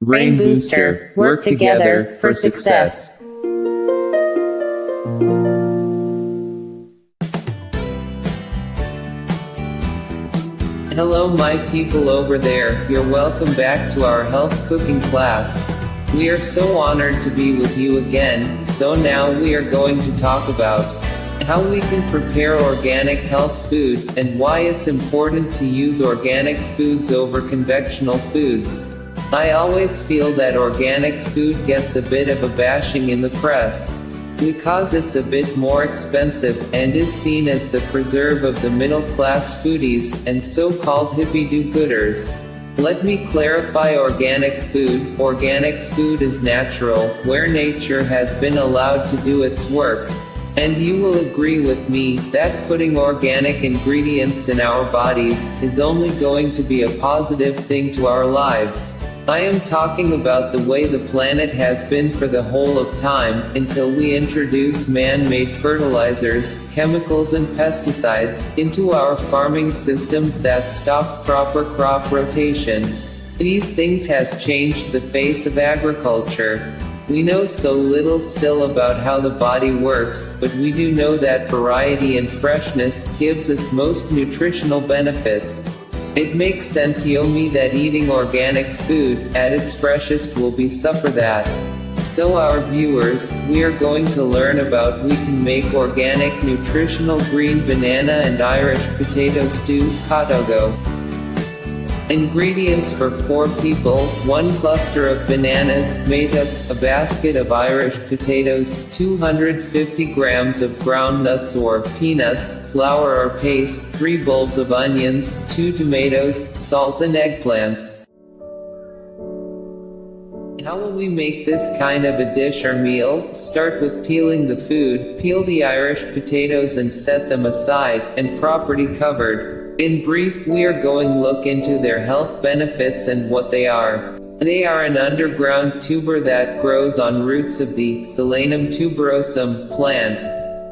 Brain Booster. Work together for success. Hello my people over there, you're welcome back to our health cooking class. We are so honored to be with you again, so now we are going to talk about how we can prepare organic health food, and why it's important to use organic foods over conventional foods. I always feel that organic food gets a bit of a bashing in the press, because it's a bit more expensive, and is seen as the preserve of the middle-class foodies, and so-called hippie do-gooders. Let me clarify organic food. Organic food is natural, where nature has been allowed to do its work. And you will agree with me, that putting organic ingredients in our bodies, is only going to be a positive thing to our lives. I am talking about the way the planet has been for the whole of time, until we introduce man-made fertilizers, chemicals and pesticides, into our farming systems that stop proper crop rotation. These things has changed the face of agriculture. We know so little still about how the body works, but we do know that variety and freshness gives us most nutritional benefits. It makes sense Yomi that eating organic food, at its freshest, will be suffer that. So our viewers, we are going to learn about we can make organic nutritional green banana and Irish potato stew, Kotogo. Ingredients for 4 people: 1 cluster of bananas, made up, a basket of Irish potatoes, 250 grams of ground nuts or peanuts, flour or paste, 3 bulbs of onions, 2 tomatoes, salt and eggplants. How will we make this kind of a dish or meal? Start with peeling the food. Peel the Irish potatoes and set them aside, and properly covered. In brief, we are going look into their health benefits and what they are. They are an underground tuber that grows on roots of the Solanum tuberosum plant.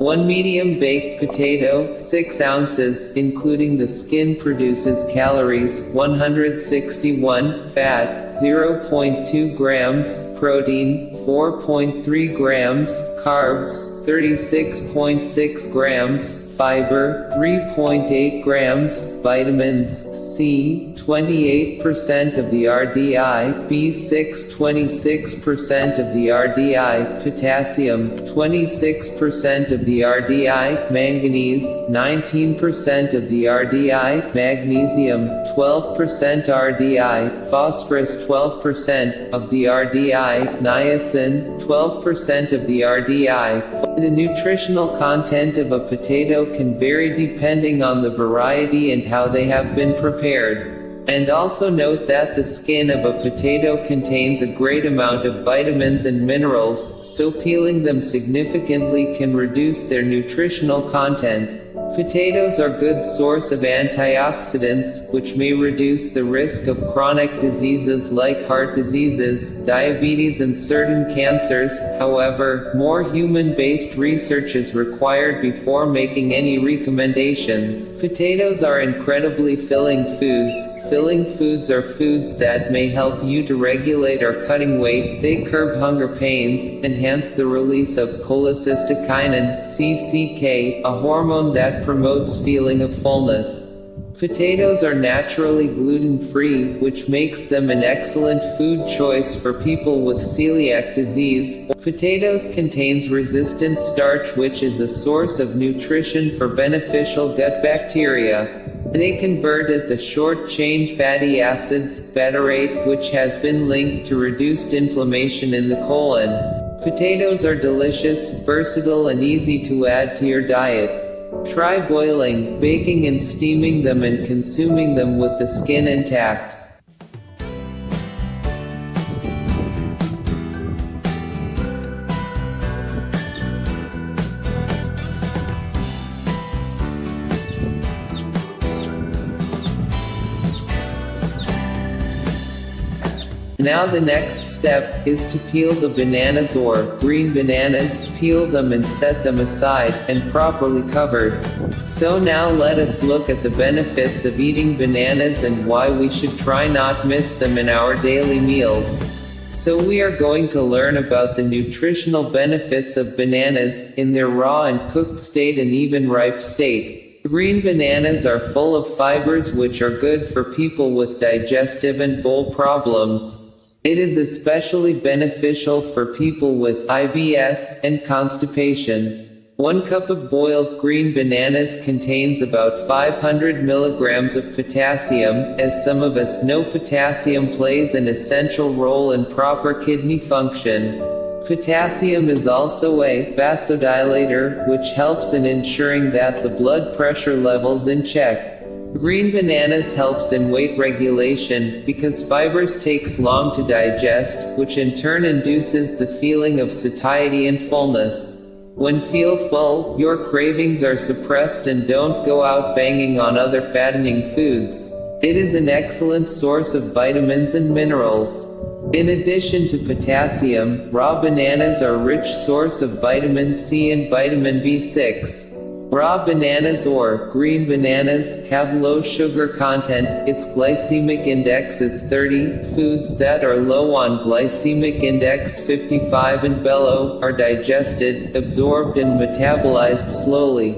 1 medium baked potato, 6 ounces, including the skin, produces calories, 161, fat, 0.2 grams, protein, 4.3 grams, carbs, 36.6 grams, fiber, 3.8 grams, vitamins C, 28% of the RDI, B6 26% of the RDI, potassium, 26% of the RDI, manganese, 19% of the RDI, magnesium, 12% RDI, phosphorus, 12% of the RDI, niacin, 12% of the RDI. The nutritional content of a potato can vary depending on the variety and how they have been prepared. And also note that the skin of a potato contains a great amount of vitamins and minerals, so peeling them significantly can reduce their nutritional content. Potatoes are a good source of antioxidants, which may reduce the risk of chronic diseases like heart diseases, diabetes and certain cancers. However, more human-based research is required before making any recommendations. Potatoes are incredibly filling foods. Filling foods are foods that may help you to regulate or cutting weight. They curb hunger pains, enhance the release of cholecystokinin, CCK, a hormone that promotes feeling of fullness. Potatoes are naturally gluten-free, which makes them an excellent food choice for people with celiac disease. Potatoes contains resistant starch, which is a source of nutrition for beneficial gut bacteria. They converted the short-chain fatty acids, butyrate, which has been linked to reduced inflammation in the colon. Potatoes are delicious, versatile and easy to add to your diet. Try boiling, baking and steaming them and consuming them with the skin intact. Now the next step is to peel the bananas or green bananas. Peel them and set them aside, and properly covered. So now let us look at the benefits of eating bananas and why we should try not miss them in our daily meals. So we are going to learn about the nutritional benefits of bananas, in their raw and cooked state and even ripe state. Green bananas are full of fibers which are good for people with digestive and bowel problems. It is especially beneficial for people with IBS and constipation. 1 cup of boiled green bananas contains about 500 milligrams of potassium. As some of us know, potassium plays an essential role in proper kidney function. Potassium is also a vasodilator, which helps in ensuring that the blood pressure level's in check. Green bananas helps in weight regulation, because fibers takes long to digest, which in turn induces the feeling of satiety and fullness. When feel full, your cravings are suppressed and don't go out banging on other fattening foods. It is an excellent source of vitamins and minerals. In addition to potassium, raw bananas are a rich source of vitamin C and vitamin B6. Raw bananas or green bananas have low sugar content. Its glycemic index is 30. Foods that are low on glycemic index 55 and below are digested, absorbed and metabolized slowly,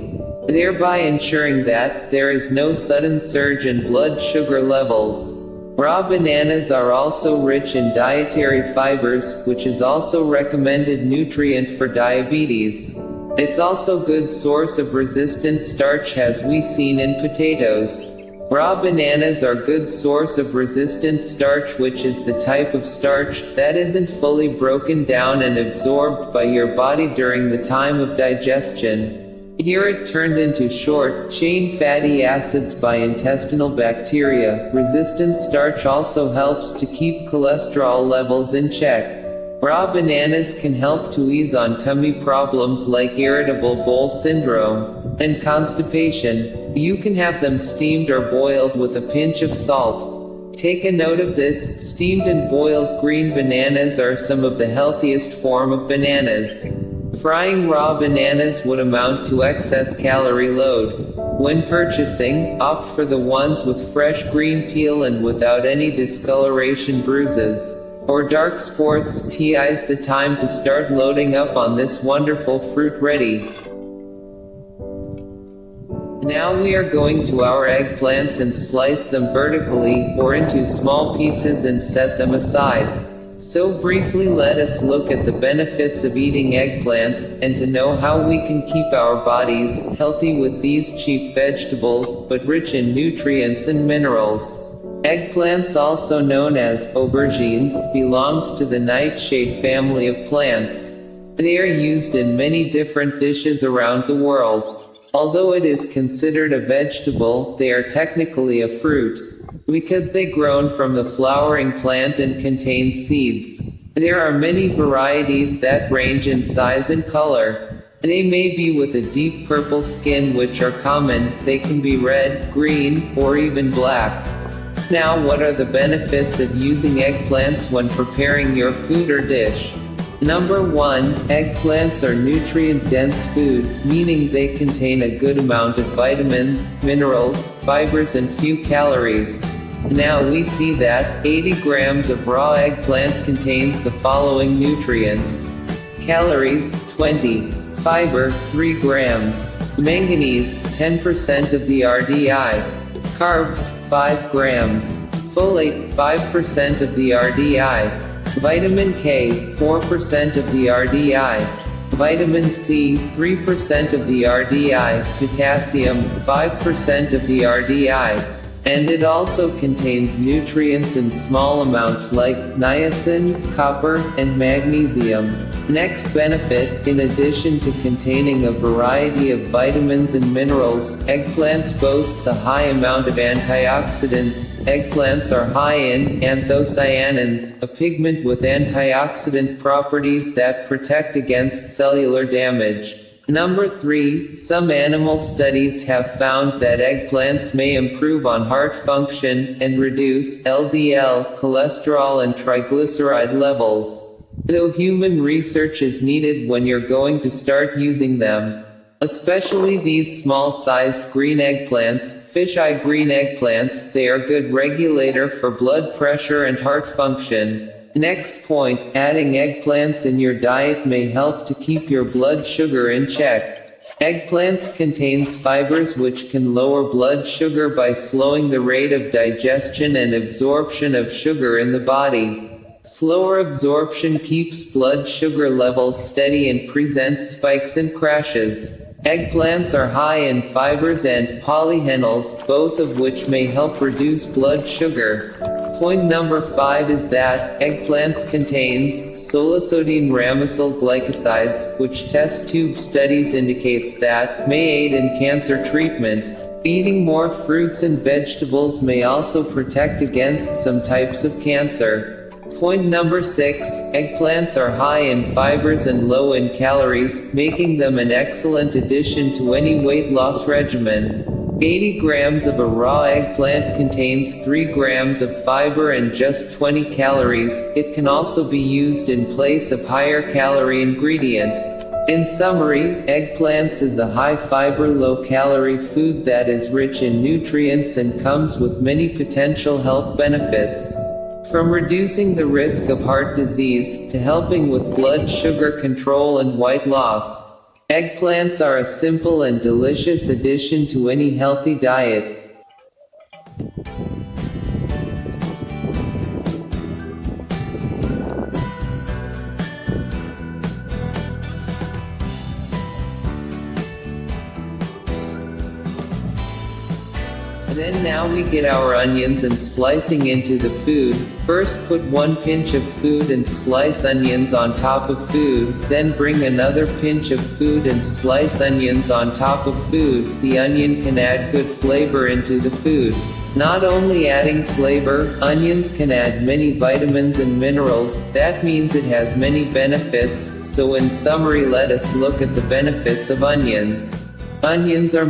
thereby ensuring that there is no sudden surge in blood sugar levels. Raw bananas are also rich in dietary fibers, which is also recommended nutrient for diabetes. It's also good source of resistant starch, as we seen in potatoes. Raw bananas are good source of resistant starch, which is the type of starch that isn't fully broken down and absorbed by your body during the time of digestion. Here it turned into short-chain fatty acids by intestinal bacteria. Resistant starch also helps to keep cholesterol levels in check. Raw bananas can help to ease on tummy problems like irritable bowel syndrome and constipation. You can have them steamed or boiled with a pinch of salt. Take a note of this: steamed and boiled green bananas are some of the healthiest form of bananas. Frying raw bananas would amount to excess calorie load. When purchasing, opt for the ones with fresh green peel and without any discoloration, bruises, or dark spots. Is the time to start loading up on this wonderful fruit ready. Now we are going to our eggplants and slice them vertically, or into small pieces, and set them aside. So briefly, let us look at the benefits of eating eggplants, and to know how we can keep our bodies healthy with these cheap vegetables, but rich in nutrients and minerals. Eggplants, also known as aubergines, belongs to the nightshade family of plants. They are used in many different dishes around the world. Although it is considered a vegetable, they are technically a fruit, because they grown from the flowering plant and contain seeds. There are many varieties that range in size and color. They may be with a deep purple skin, which are common. They can be red, green, or even black. Now, what are the benefits of using eggplants when preparing your food or dish? Number 1. Eggplants are nutrient-dense food, meaning they contain a good amount of vitamins, minerals, fibers and few calories. Now we see that 80 grams of raw eggplant contains the following nutrients. Calories, 20. Fiber, 3 grams. Manganese, 10% of the RDI. Carbs, 5 grams. Folate, 5% of the RDI. Vitamin K, 4% of the RDI. Vitamin C, 3% of the RDI. Potassium, 5% of the RDI. And it also contains nutrients in small amounts like niacin, copper, and magnesium. Next benefit: in addition to containing a variety of vitamins and minerals, eggplants boasts a high amount of antioxidants. Eggplants are high in anthocyanins, a pigment with antioxidant properties that protect against cellular damage. Number 3. Some animal studies have found that eggplants may improve on heart function and reduce LDL cholesterol and triglyceride levels. Though human research is needed when you're going to start using them. Especially these small-sized green eggplants, fisheye green eggplants, they are good regulator for blood pressure and heart function. Next point, adding eggplants in your diet may help to keep your blood sugar in check. Eggplants contains fibers which can lower blood sugar by slowing the rate of digestion and absorption of sugar in the body. Slower absorption keeps blood sugar levels steady and prevents spikes and crashes. Eggplants are high in fibers and polyphenols, both of which may help reduce blood sugar. Point number 5 is that eggplants contains solosodium ramisyl glycosides, which test tube studies indicates that may aid in cancer treatment. Eating more fruits and vegetables may also protect against some types of cancer. Point number 6, eggplants are high in fibers and low in calories, making them an excellent addition to any weight loss regimen. 80 grams of a raw eggplant contains 3 grams of fiber and just 20 calories. It can also be used in place of higher calorie ingredient. In summary, eggplants is a high fiber, low calorie food that is rich in nutrients and comes with many potential health benefits. From reducing the risk of heart disease, to helping with blood sugar control and weight loss, eggplants are a simple and delicious addition to any healthy diet. Then now we get our onions and slicing into the food. First put 1 pinch of food and slice onions on top of food, then bring another pinch of food and slice onions on top of food. The onion can add good flavor into the food. Not only adding flavor, onions can add many vitamins and minerals. That means it has many benefits. So in summary, let us look at the benefits of onions. Onions are